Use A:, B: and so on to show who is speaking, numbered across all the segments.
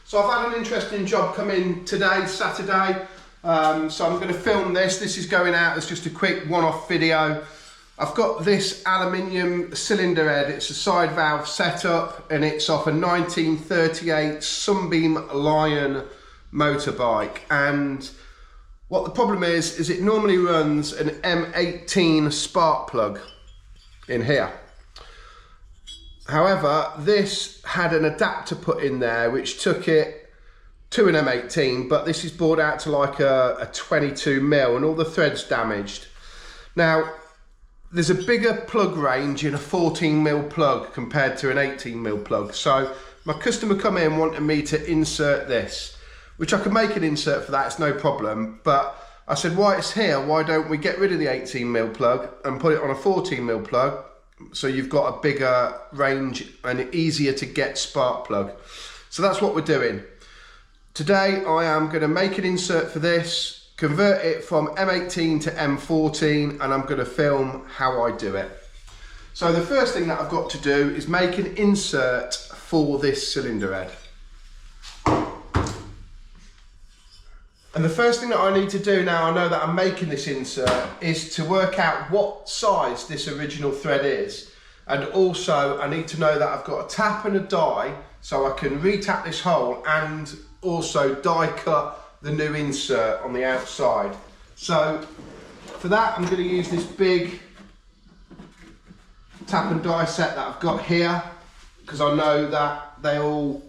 A: So I've had an interesting job come in today, Saturday. So I'm going to film this. This is going out as just a quick one-off video. I've got this aluminium cylinder head. It's a side valve setup and it's off a 1938 Sunbeam Lion motorbike. And what the problem is it normally runs an M18 spark plug in here. However, this had an adapter put in there which took it to an M18, but this is bored out to like a 22mm and all the threads damaged. Now, there's a bigger plug range in a 14mm plug compared to an 18mm plug. So my customer come in wanting me to insert this, which I can make an insert for that, it's no problem. But I said, why it's here, why don't we get rid of the 18mm plug and put it on a 14mm plug? So you've got a bigger range and easier to get spark plug. So that's what we're doing. Today I am going to make an insert for this, convert it from M18 to M14, and I'm going to film how I do it. So the first thing that I've got to do is make an insert for this cylinder head. And the first thing that I need to do now, I know that I'm making this insert, is to work out what size this original thread is. And also I need to know that I've got a tap and a die so I can re-tap this hole and also die cut the new insert on the outside. So for that I'm going to use this big tap and die set that I've got here, because I know that they're all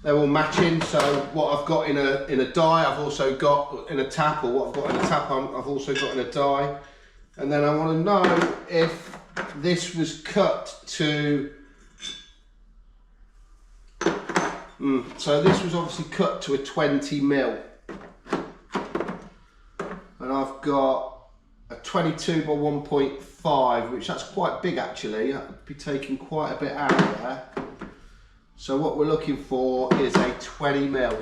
A: matching. So what I've got in a die, I've also got in a tap, or what I've got in a tap, I've also got in a die. And then I want to know if this was cut to, so this was obviously cut to a 20mm. And I've got a 22 by 1.5, which that's quite big actually. That would be taking quite a bit out of there. So what we're looking for is a 20mm.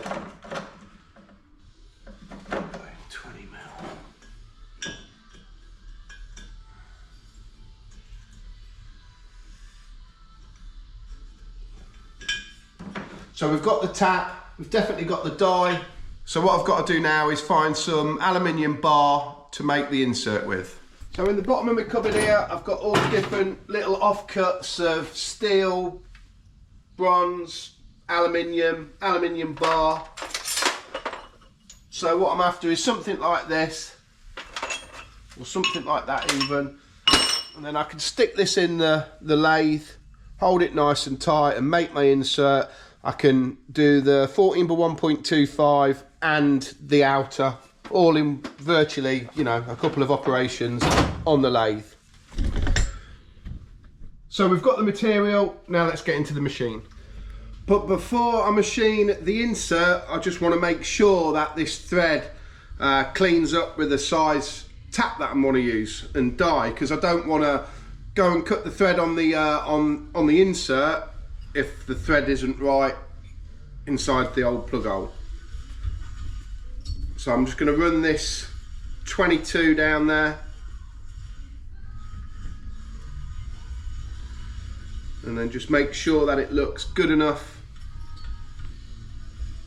A: 20mm. So we've got the tap, we've definitely got the die. So what I've got to do now is find some aluminium bar to make the insert with. So in the bottom of my cupboard here, I've got all the different little offcuts of steel, bronze, aluminium bar. So what I'm after is something like this, or something like that even, and then I can stick this in the lathe, hold it nice and tight and make my insert. I can do the 14 by 1.25 and the outer, all in virtually, you know, a couple of operations on the lathe. So we've got the material, now let's get into the machine. But before I machine the insert, I just want to make sure that this thread cleans up with the size tap that I want to use and die, because I don't want to go and cut the thread on the insert if the thread isn't right inside the old plug hole. So I'm just going to run this 22 down there. And then just make sure that it looks good enough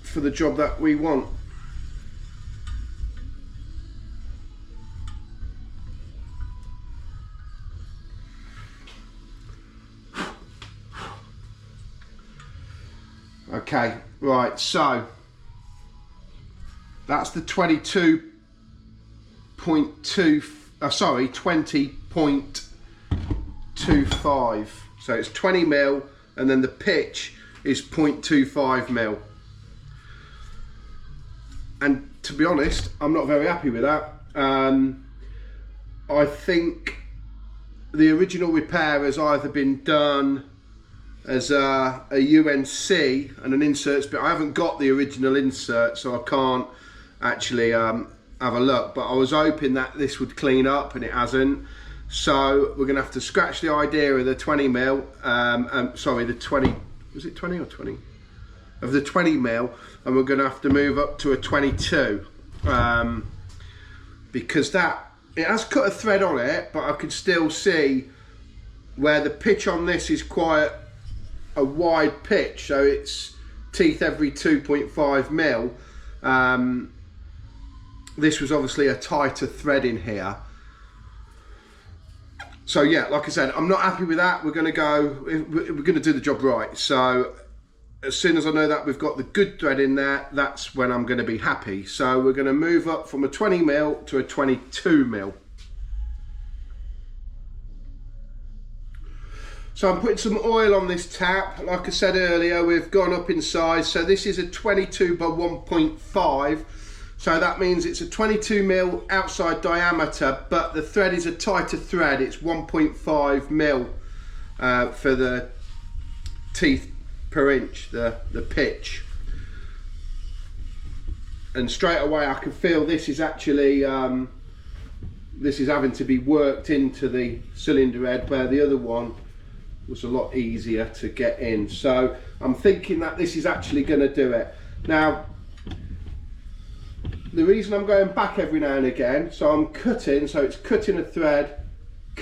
A: for the job that we want. Okay, right, so that's the 20.25. So it's 20mm, and then the pitch is 0.25mm. And to be honest, I'm not very happy with that. I think the original repair has either been done as a UNC and an insert's bit. I haven't got the original insert, so I can't actually have a look, but I was hoping that this would clean up, and it hasn't. So we're gonna have to scratch the idea of the 20mm, sorry, the 20, was it 20 or 20? Of the 20mm, and we're gonna have to move up to a 22, because that, it has cut a thread on it, but I could still see where the pitch on this is quite a wide pitch, so it's teeth every 2.5 mil, this was obviously a tighter thread in here. So yeah, like I said, I'm not happy with that. We're going to do the job right. So as soon as I know that we've got the good thread in there, that's when I'm going to be happy. So we're going to move up from a 20 mil to a 22 mil. So I'm putting some oil on this tap. Like I said earlier, we've gone up in size. So this is a 22 by 1.5. So that means it's a 22 mil outside diameter, but the thread is a tighter thread. It's 1.5 mil for the teeth per inch, the pitch. And straight away I can feel this is actually, this is having to be worked into the cylinder head, where the other one was a lot easier to get in. So I'm thinking that this is actually going to do it. Now, the reason I'm going back every now and again, so I'm cutting, so it's cutting a thread,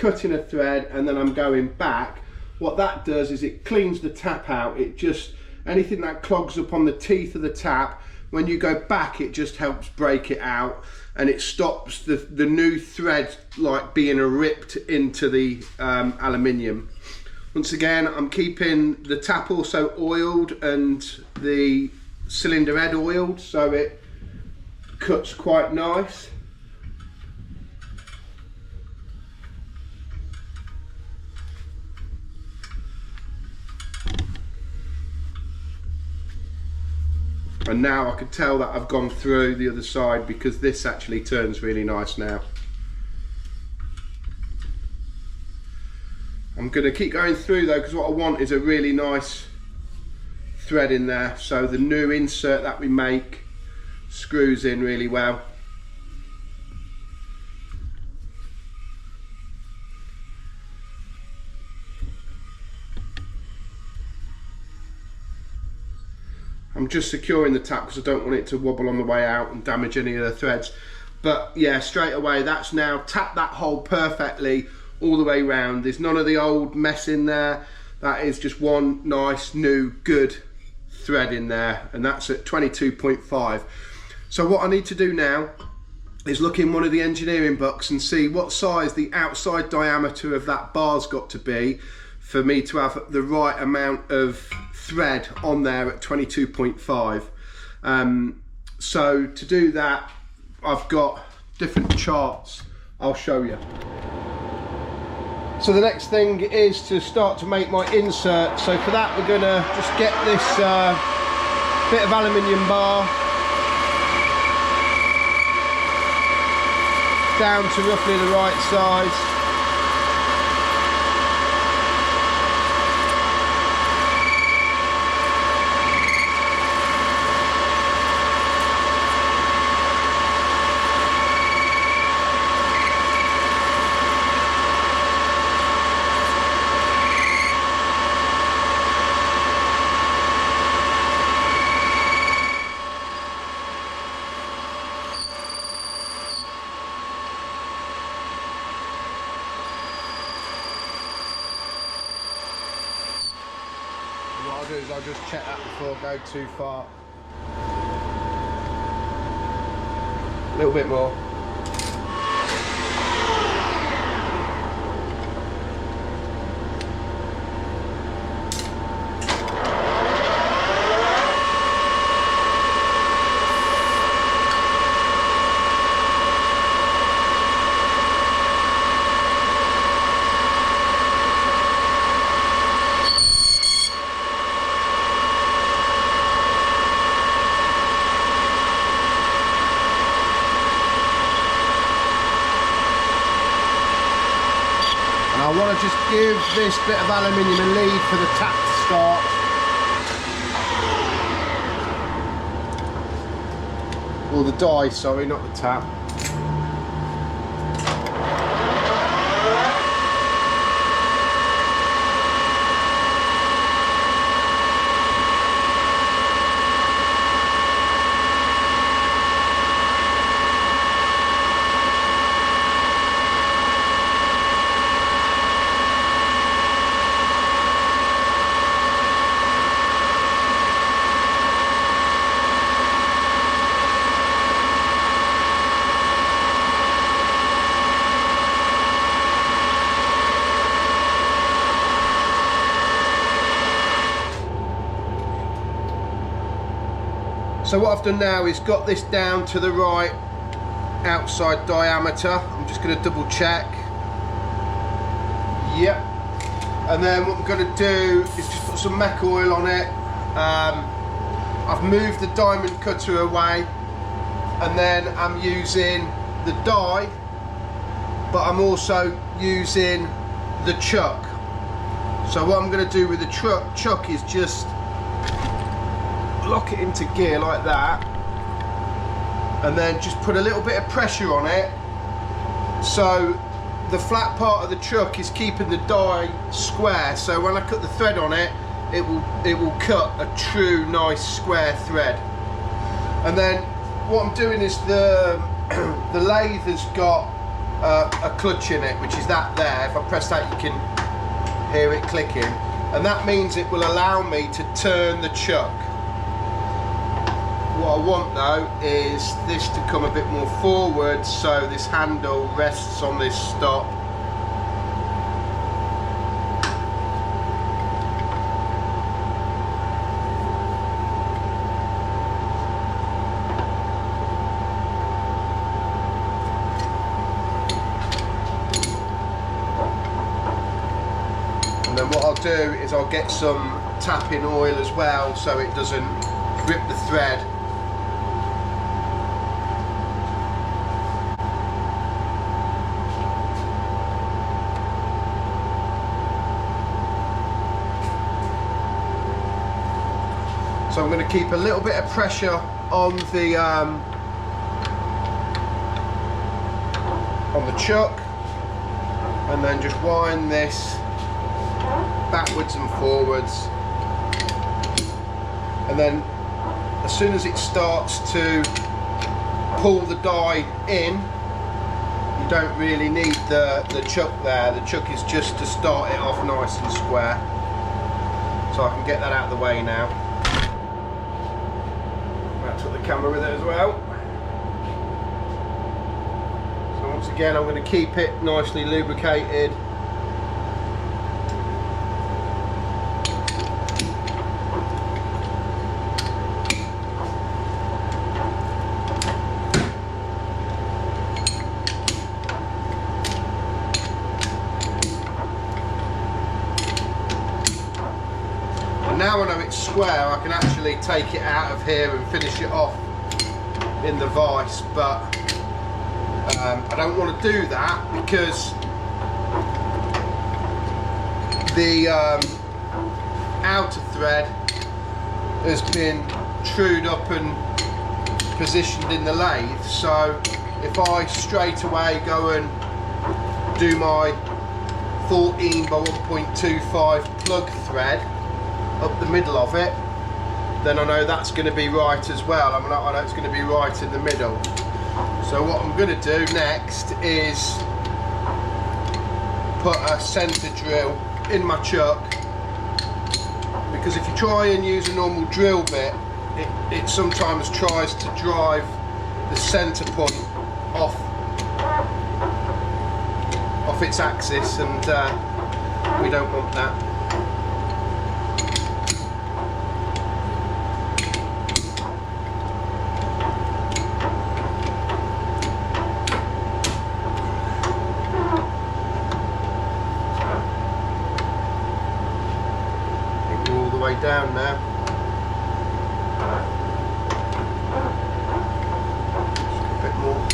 A: and then I'm going back. What that does is it cleans the tap out. It just, anything that clogs up on the teeth of the tap, when you go back, it just helps break it out, and it stops the new thread like being ripped into the aluminium. Once again, I'm keeping the tap also oiled and the cylinder head oiled, so it cuts quite nice. And now I can tell that I've gone through the other side, because this actually turns really nice now. I'm going to keep going through though, because what I want is a really nice thread in there, so the new insert that we make screws in really well. I'm just securing the tap because I don't want it to wobble on the way out and damage any of the threads. But yeah, straight away that's now tapped that hole perfectly all the way round. There's none of the old mess in there. That is just one nice new good thread in there, and that's at 22.5. So what I need to do now is look in one of the engineering books and see what size the outside diameter of that bar's got to be for me to have the right amount of thread on there at 22.5. So to do that, I've got different charts I'll show you. So the next thing is to start to make my insert. So for that we're going to just get this bit of aluminium bar down to roughly the right size. What I'll do is I'll just check that before I go too far. A little bit more. I want to just give this bit of aluminium a lead for the tap to start. Or the die, sorry, not the tap. So what I've done now is got this down to the right outside diameter. I'm just going to double check. Yep. And then what I'm going to do is just put some mech oil on it. I've moved the diamond cutter away, and then I'm using the die, but I'm also using the chuck. So what I'm going to do with the chuck is just lock it into gear like that, and then just put a little bit of pressure on it, so the flat part of the chuck is keeping the die square, so when I cut the thread on it, it will cut a true nice square thread. And then what I'm doing is the lathe has got a clutch in it, which is that there. If I press that, you can hear it clicking, and that means it will allow me to turn the chuck. What I want though is this to come a bit more forward, so this handle rests on this stop. And then what I'll do is I'll get some tapping oil as well, so it doesn't grip the thread. So I'm going to keep a little bit of pressure on the chuck, and then just wind this backwards and forwards, and then as soon as it starts to pull the die in, you don't really need the chuck there. The chuck is just to start it off nice and square. So I can get that out of the way now. Took the camera with it as well. So once again, I'm going to keep it nicely lubricated. Now I know it's square, I can actually take it out of here and finish it off in the vise, but I don't want to do that because the outer thread has been trued up and positioned in the lathe. So if I straight away go and do my 14 by 1.25 plug thread up the middle of it, then I know that's going to be right as well. I know it's going to be right in the middle. So what I'm going to do next is put a centre drill in my chuck, because if you try and use a normal drill bit, it sometimes tries to drive the centre point off its axis, and we don't want that. Down now. Just a bit more.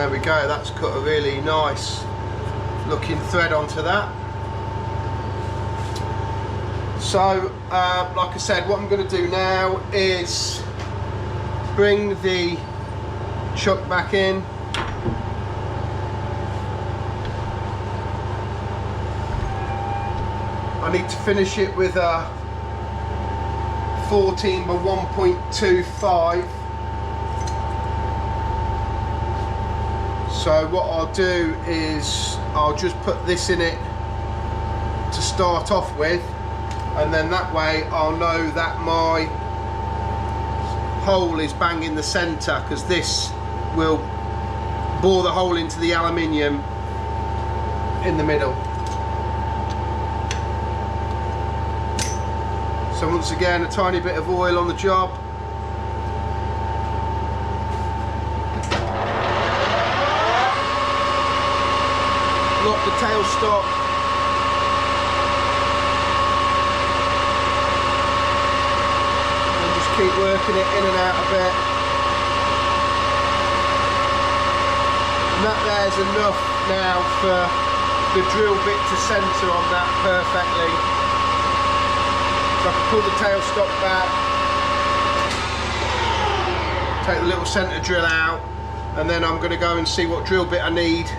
A: there we go, that's cut a really nice looking thread onto that. So like I said, what I'm going to do now is bring the chuck back in. I need to finish it with a 14 by 1.25. So what I'll do is I'll just put this in it to start off with, and then that way I'll know that my hole is bang in the centre, because this will bore the hole into the aluminium in the middle. So once again, a tiny bit of oil on the job. Lock the tailstock. And just keep working it in and out a bit. And that there's enough now for the drill bit to centre on that perfectly. So I can pull the tailstock back, take the little centre drill out, and then I'm going to go and see what drill bit I need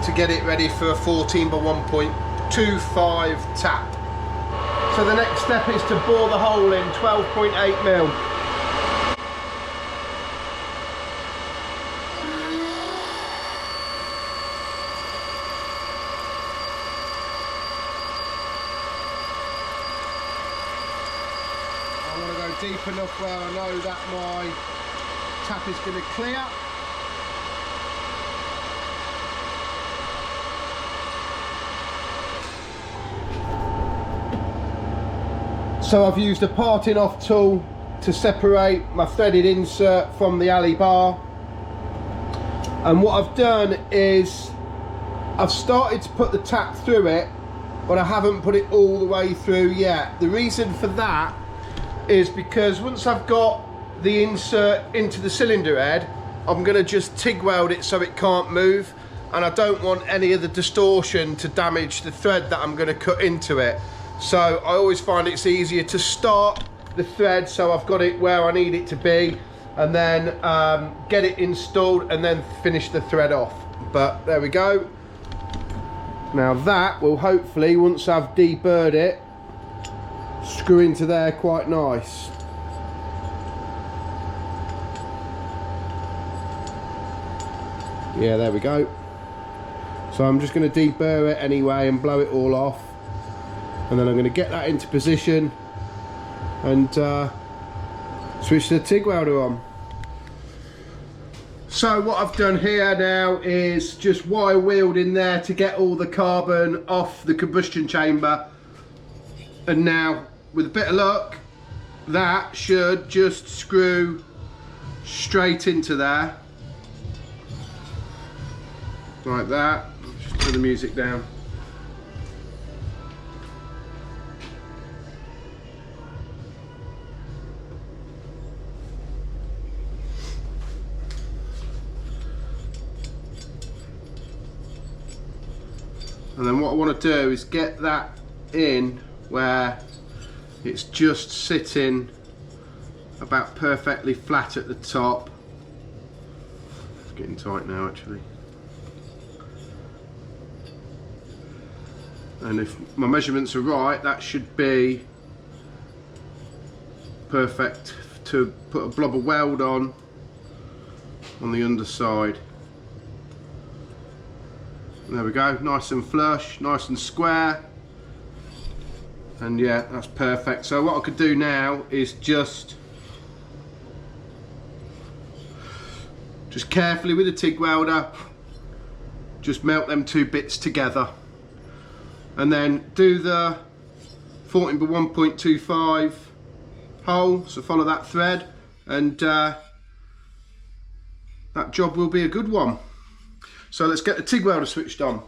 A: to get it ready for a 14 by 1.25 tap. So the next step is to bore the hole in 12.8 mil. I want to go deep enough where I know that my tap is going to clear. So I've used a parting off tool to separate my threaded insert from the alley bar, and what I've done is I've started to put the tap through it, but I haven't put it all the way through yet. The reason for that is because once I've got the insert into the cylinder head, I'm going to just TIG weld it so it can't move, and I don't want any of the distortion to damage the thread that I'm going to cut into it. So I always find it's easier to start the thread so I've got it where I need it to be, and then get it installed and then finish the thread off. But there we go. Now that will hopefully, once I've deburred it, screw into there quite nice. Yeah, there we go. So I'm just going to deburr it anyway and blow it all off. And then I'm going to get that into position and switch the TIG welder on. So what I've done here now is just wire wheeled in there to get all the carbon off the combustion chamber. And now, with a bit of luck, that should just screw straight into there. Like that. Just turn the music down. And then what I want to do is get that in where it's just sitting about perfectly flat at the top. It's getting tight now actually. And if my measurements are right, that should be perfect to put a blob of weld on the underside. There we go, nice and flush, nice and square, and yeah, that's perfect. So what I could do now is just carefully with a TIG welder, just melt them two bits together, and then do the 14 by 1.25 hole, so follow that thread, and that job will be a good one. So let's get the TIG welder switched on.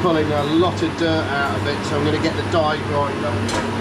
A: pulling a lot of dirt out of it, so I'm going to get the die grinder.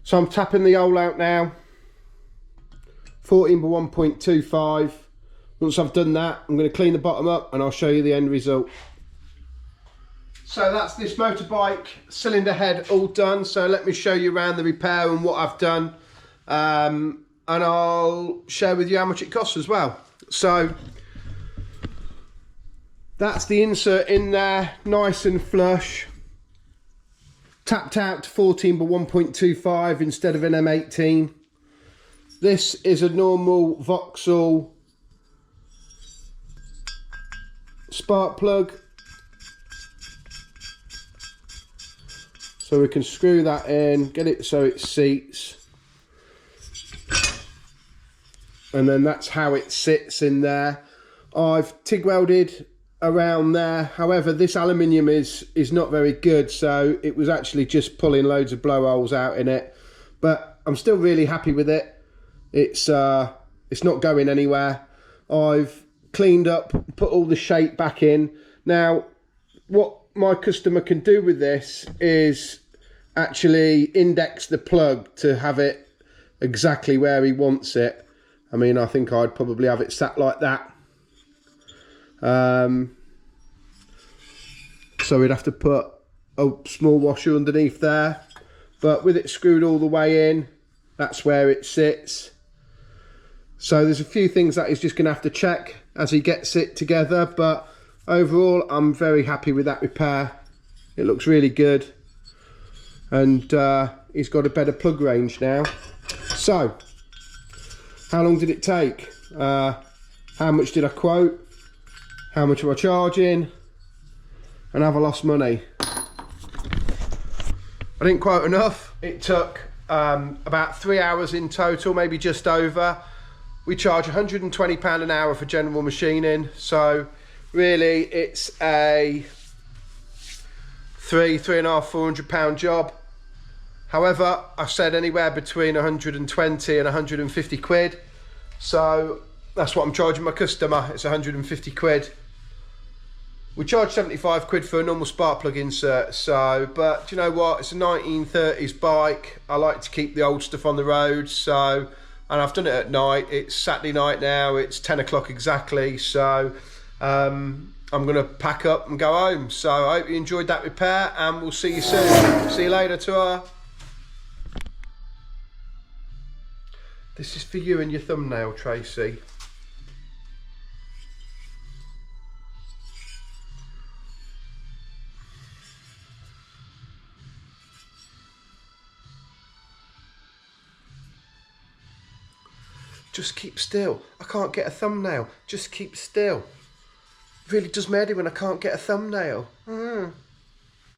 A: So I'm tapping the hole out now, 14 by 1.25. Once I've done that, I'm going to clean the bottom up and I'll show you the end result. So that's this motorbike cylinder head all done. So let me show you around the repair and what I've done. And I'll share with you how much it costs as well. So that's the insert in there, nice and flush. Tapped out to 14 by 1.25 instead of an M18. This is a normal Vauxhall spark plug. So we can screw that in, get it so it seats. And then that's how it sits in there. I've TIG welded around there. However, this aluminium is not very good, so it was actually just pulling loads of blowholes out in it. But I'm still really happy with it. It's not going anywhere. I've cleaned up, put all the shape back in. Now, what my customer can do with this is actually index the plug to have it exactly where he wants it. I mean, I think I'd probably have it sat like that. So we'd have to put a small washer underneath there, but with it screwed all the way in, that's where it sits. So there's a few things that he's just going to have to check as he gets it together, but overall I'm very happy with that repair. It looks really good, and he's got a better plug range now. So how long did it take? How much did I quote? How much am I charging? And have I lost money? I didn't quote enough. It took about 3 hours in total, maybe just over. We charge £120 an hour for general machining, so really it's a £300–400 job. However, I've said anywhere between 120 and 150 quid, so that's what I'm charging my customer. It's 150 quid. We charge 75 quid for a normal spark plug insert, so, but do you know what? It's a 1930s bike. I like to keep the old stuff on the road, so, and I've done it at night. It's Saturday night now, it's 10 o'clock exactly, so I'm gonna pack up and go home. So I hope you enjoyed that repair, and we'll see you soon. See you later, tour. This is for you and your thumbnail, Tracy. Just keep still. I can't get a thumbnail. Just keep still. It really does me head in when I can't get a thumbnail.